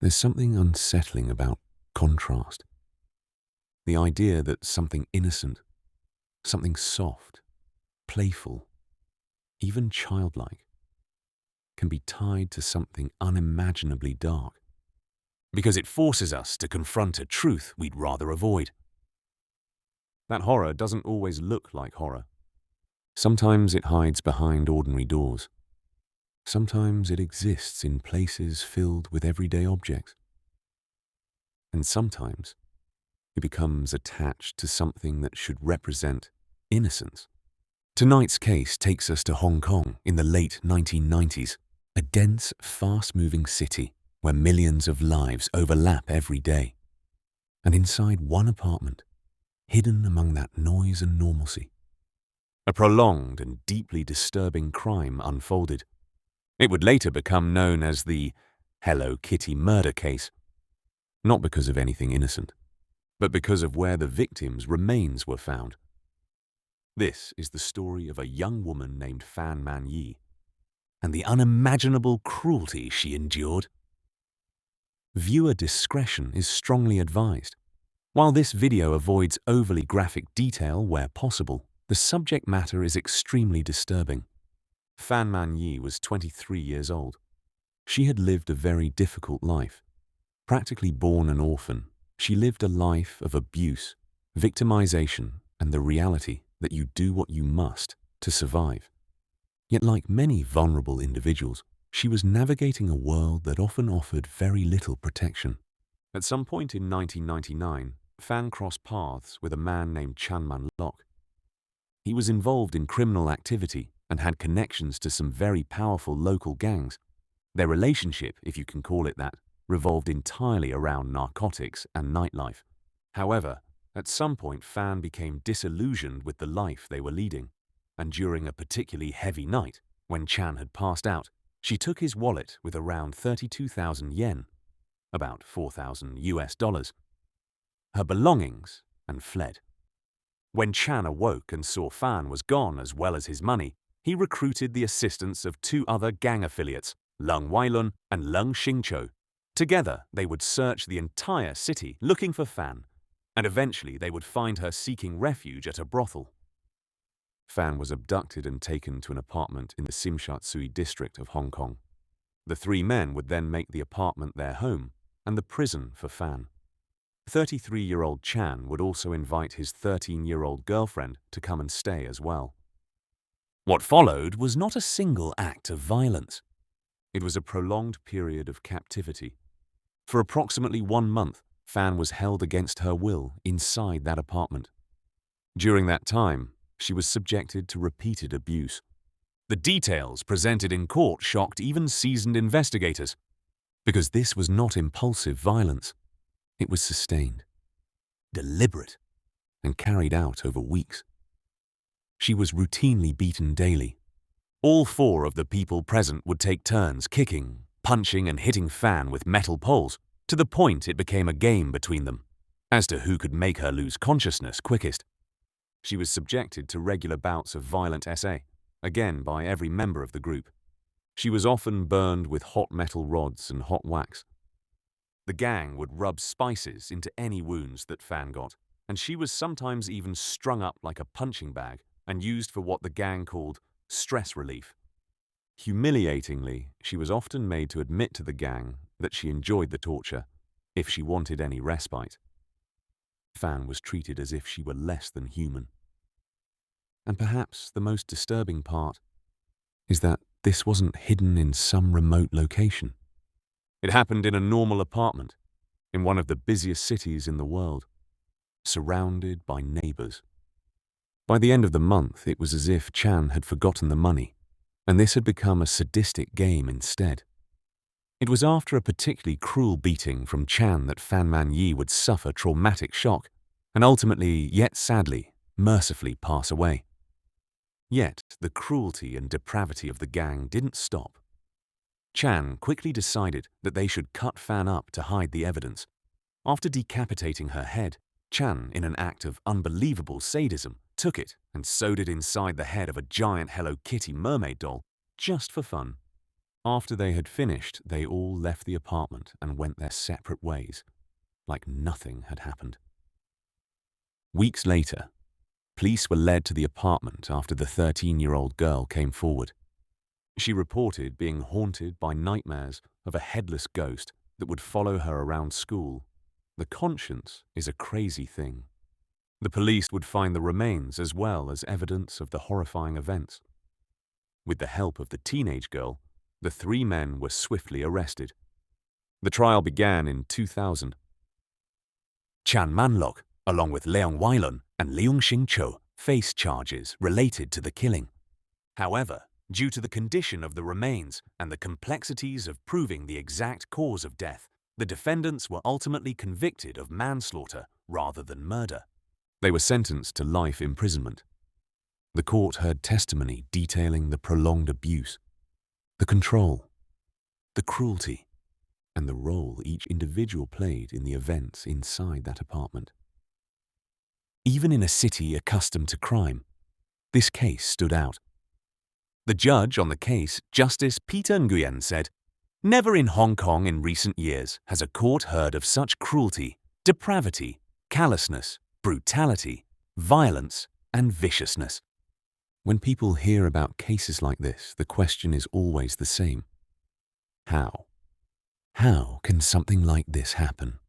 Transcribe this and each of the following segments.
There's something unsettling about contrast. The idea that something innocent, something soft, playful, even childlike, can be tied to something unimaginably dark, because it forces us to confront a truth we'd rather avoid. That horror doesn't always look like horror. Sometimes it hides behind ordinary doors. Sometimes it exists in places filled with everyday objects. And sometimes it becomes attached to something that should represent innocence. Tonight's case takes us to Hong Kong in the late 1990s, a dense, fast-moving city where millions of lives overlap every day. And inside one apartment, hidden among that noise and normalcy, a prolonged and deeply disturbing crime unfolded. It would later become known as the Hello Kitty murder case, not because of anything innocent, but because of where the victim's remains were found. This is the story of a young woman named Man-Yee and the unimaginable cruelty she endured. Viewer discretion is strongly advised. While this video avoids overly graphic detail where possible, the subject matter is extremely disturbing. Man-Yee was 23 years old. She had lived a very difficult life. Practically born an orphan, she lived a life of abuse, victimization, and the reality that you do what you must to survive. Yet like many vulnerable individuals, she was navigating a world that often offered very little protection. At some point in 1999, Fan crossed paths with a man named Chan Man-Lok. He was involved in criminal activity and had connections to some very powerful local gangs. Their relationship, if you can call it that, revolved entirely around narcotics and nightlife. However, at some point Fan became disillusioned with the life they were leading, and during a particularly heavy night, when Chan had passed out, she took his wallet with around 32,000 yen, about $4,000, her belongings, and fled. When Chan awoke and saw Fan was gone as well as his money, he recruited the assistance of two other gang affiliates, Lung Wailun and Lung Xingqiu. Together, they would search the entire city looking for Fan, and eventually they would find her seeking refuge at a brothel. Fan was abducted and taken to an apartment in the Tsim Sha Tsui district of Hong Kong. The three men would then make the apartment their home and the prison for Fan. 33-year-old Chan would also invite his 13-year-old girlfriend to come and stay as well. What followed was not a single act of violence. It was a prolonged period of captivity. For approximately 1 month, Fan was held against her will inside that apartment. During that time, she was subjected to repeated abuse. The details presented in court shocked even seasoned investigators, because this was not impulsive violence. It was sustained, deliberate, and carried out over weeks. She was routinely beaten daily. All four of the people present would take turns kicking, punching, and hitting Fan with metal poles, to the point it became a game between them, as to who could make her lose consciousness quickest. She was subjected to regular bouts of violent SA, again by every member of the group. She was often burned with hot metal rods and hot wax. The gang would rub spices into any wounds that Fan got, and she was sometimes even strung up like a punching bag and used for what the gang called stress relief. Humiliatingly, she was often made to admit to the gang that she enjoyed the torture if she wanted any respite. Fan was treated as if she were less than human. And perhaps the most disturbing part is that this wasn't hidden in some remote location. It happened in a normal apartment, in one of the busiest cities in the world, surrounded by neighbors. By the end of the month, it was as if Chan had forgotten the money, and this had become a sadistic game instead. It was after a particularly cruel beating from Chan that Man-Yee would suffer traumatic shock, and ultimately, yet sadly, mercifully pass away. Yet, the cruelty and depravity of the gang didn't stop. Chan quickly decided that they should cut Fan up to hide the evidence. After decapitating her head, Chan, in an act of unbelievable sadism, took it and sewed it inside the head of a giant Hello Kitty mermaid doll, just for fun. After they had finished, they all left the apartment and went their separate ways, like nothing had happened. Weeks later, police were led to the apartment after the 13-year-old girl came forward. She reported being haunted by nightmares of a headless ghost that would follow her around school. The conscience is a crazy thing. The police would find the remains as well as evidence of the horrifying events. With the help of the teenage girl, the 3 men were swiftly arrested. The trial began in 2000. Chan Man-Lok, along with Leong Weilun and Leung Xing-cho, faced charges related to the killing. However, due to the condition of the remains and the complexities of proving the exact cause of death, the defendants were ultimately convicted of manslaughter rather than murder. They were sentenced to life imprisonment. The court heard testimony detailing the prolonged abuse, the control, the cruelty, and the role each individual played in the events inside that apartment. Even in a city accustomed to crime, this case stood out. The judge on the case, Justice Peter Nguyen, said, "Never in Hong Kong in recent years has a court heard of such cruelty, depravity, callousness, brutality, violence, and viciousness." When people hear about cases like this, the question is always the same. How? How can something like this happen?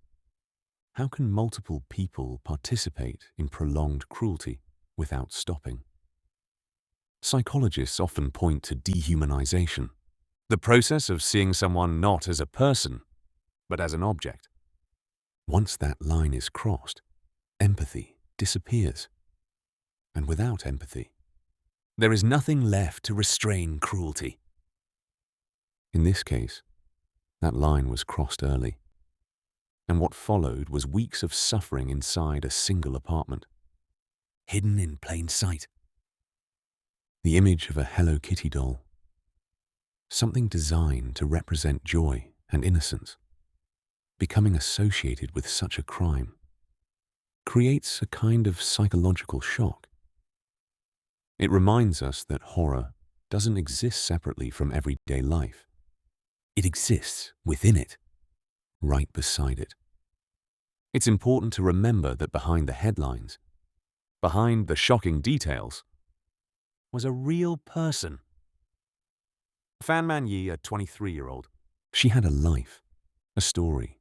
How can multiple people participate in prolonged cruelty without stopping? Psychologists often point to dehumanization, the process of seeing someone not as a person, but as an object. Once that line is crossed, empathy disappears. And without empathy, there is nothing left to restrain cruelty. In this case, that line was crossed early, and what followed was weeks of suffering inside a single apartment, hidden in plain sight. The image of a Hello Kitty doll, something designed to represent joy and innocence, becoming associated with such a crime, creates a kind of psychological shock. It reminds us that horror doesn't exist separately from everyday life. It exists within it, right beside it. It's important to remember that behind the headlines, behind the shocking details, was a real person. Fan Man-Yee, a 23-year-old, she had a life, a story,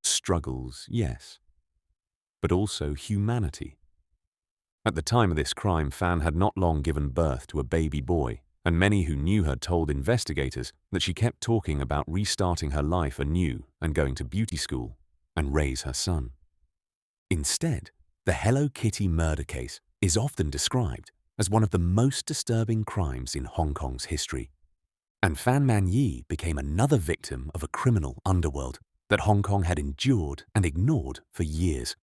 struggles, yes, but also humanity. At the time of this crime, Fan had not long given birth to a baby boy, and many who knew her told investigators that she kept talking about restarting her life anew and going to beauty school and raise her son. Instead, the Hello Kitty murder case is often described as one of the most disturbing crimes in Hong Kong's history. And Fan Man-Yee became another victim of a criminal underworld that Hong Kong had endured and ignored for years.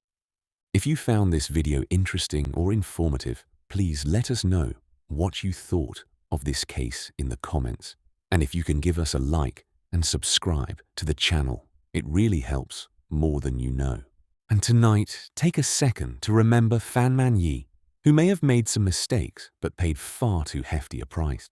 If you found this video interesting or informative, please let us know what you thought of this case in the comments. And if you can give us a like and subscribe to the channel, it really helps more than you know. And tonight, take a second to remember Fan Man-Yee, who may have made some mistakes but paid far too hefty a price.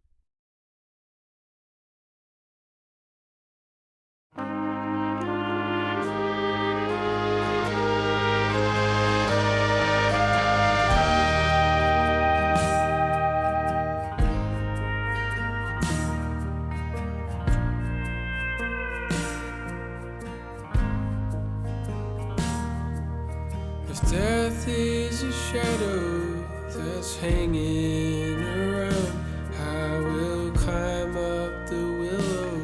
If death is a shadow that's hanging around, I will climb up the willow,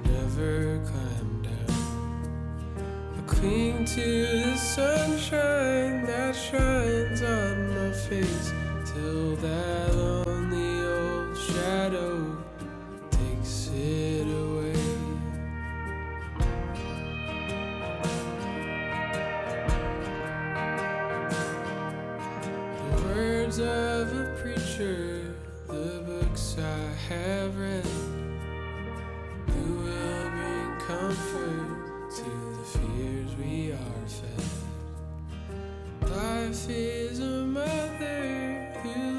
never climb down. I cling to the sunshine that shines on my face, till that lonely old shadow takes it away. Words of a preacher, the books I have read, who will bring comfort to the fears we are fed. Life is a mother who